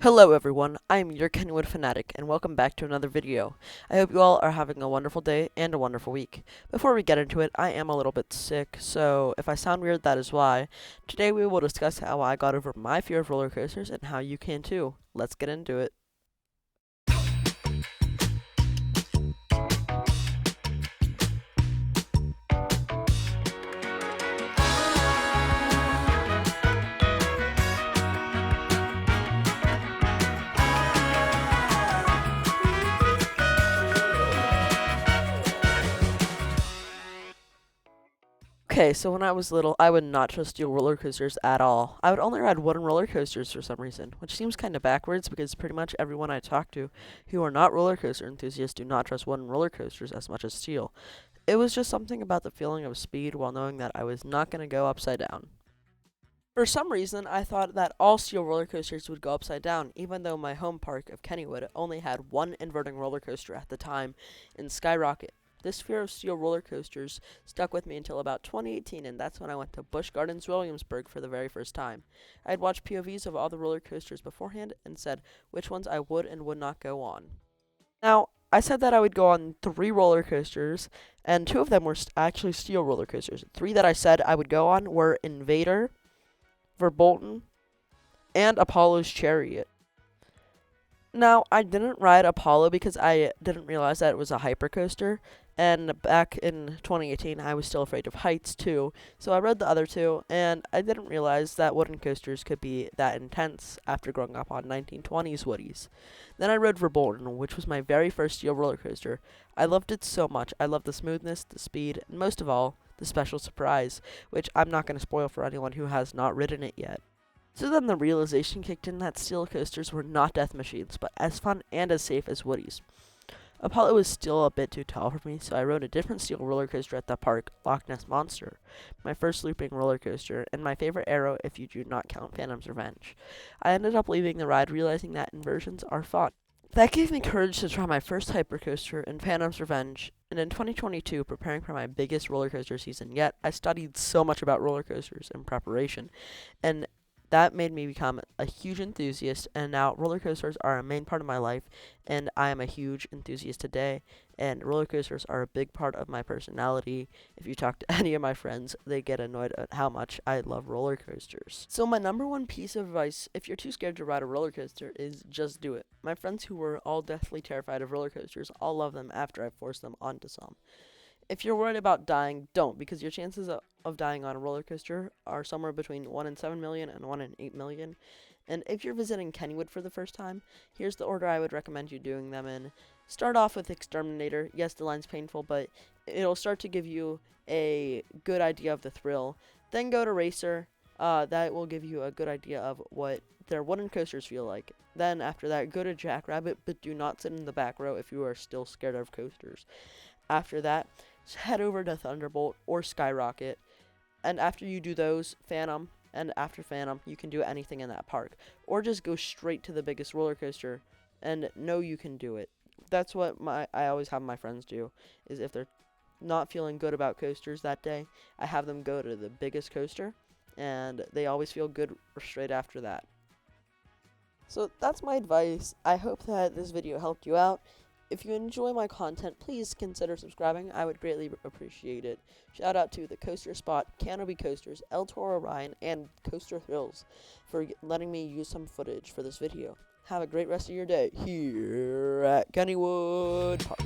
Hello everyone, I'm your Kennywood fanatic, and welcome back to another video. I hope you all are having a wonderful day and a wonderful week. Before we get into it, I am a little bit sick, so if I sound weird, that is why. Today we will discuss how I got over my fear of roller coasters and how you can too. Let's get into it. Okay, so when I was little, I would not trust steel roller coasters at all. I would only ride wooden roller coasters for some reason, which seems kind of backwards because pretty much everyone I talk to who are not roller coaster enthusiasts do not trust wooden roller coasters as much as steel. It was just something about the feeling of speed while knowing that I was not going to go upside down. For some reason, I thought that all steel roller coasters would go upside down, even though my home park of Kennywood only had one inverting roller coaster at the time in Skyrocket. This fear of steel roller coasters stuck with me until about 2018, and that's when I went to Busch Gardens, Williamsburg for the very first time. I had watched POVs of all the roller coasters beforehand and said which ones I would and would not go on. Now, I said that I would go on 3 roller coasters, and 2 of them were actually steel roller coasters. 3 that I said I would go on were Invader, Verbolten, and Apollo's Chariot. Now, I didn't ride Apollo because I didn't realize that it was a hypercoaster, and back in 2018, I was still afraid of heights too, so I rode the other 2, and I didn't realize that wooden coasters could be that intense after growing up on 1920s Woodies. Then I rode Verbolten, which was my very first steel roller coaster. I loved it so much. I loved the smoothness, the speed, and most of all, the special surprise, which I'm not going to spoil for anyone who has not ridden it yet. So then the realization kicked in that steel coasters were not death machines, but as fun and as safe as Woody's. Apollo was still a bit too tall for me, so I rode a different steel roller coaster at the park, Loch Ness Monster, my first looping roller coaster, and my favorite arrow if you do not count Phantom's Revenge. I ended up leaving the ride realizing that inversions are fun. That gave me courage to try my first hypercoaster in Phantom's Revenge, and in 2022, preparing for my biggest roller coaster season yet, I studied so much about roller coasters in preparation, and that made me become a huge enthusiast, and now roller coasters are a main part of my life, and I am a huge enthusiast today, and roller coasters are a big part of my personality. If you talk to any of my friends, they get annoyed at how much I love roller coasters. So my number one piece of advice, if you're too scared to ride a roller coaster, is just do it. My friends who were all deathly terrified of roller coasters all love them after I forced them onto some. If you're worried about dying, don't, because your chances of dying on a roller coaster are somewhere between 1 in 7 million and 1 in 8 million. And if you're visiting Kennywood for the first time, here's the order I would recommend you doing them in. Start off with Exterminator. Yes, the line's painful, but it'll start to give you a good idea of the thrill. Then go to Racer. That will give you a good idea of what their wooden coasters feel like. Then after that, go to Jackrabbit, but do not sit in the back row if you are still scared of coasters. After that, head over to Thunderbolt or Skyrocket, and after you do those, Phantom, and after Phantom, you can do anything in that park, or just go straight to the biggest roller coaster, and know you can do it. That's what I always have my friends do, is if they're not feeling good about coasters that day, I have them go to the biggest coaster, and they always feel good straight after that. So that's my advice. I hope that this video helped you out. If you enjoy my content, please consider subscribing. I would greatly appreciate it. Shout out to the Coaster Spot, Canopy Coasters, El Toro Ryan, and Coaster Thrills for letting me use some footage for this video. Have a great rest of your day here at Kennywood Park.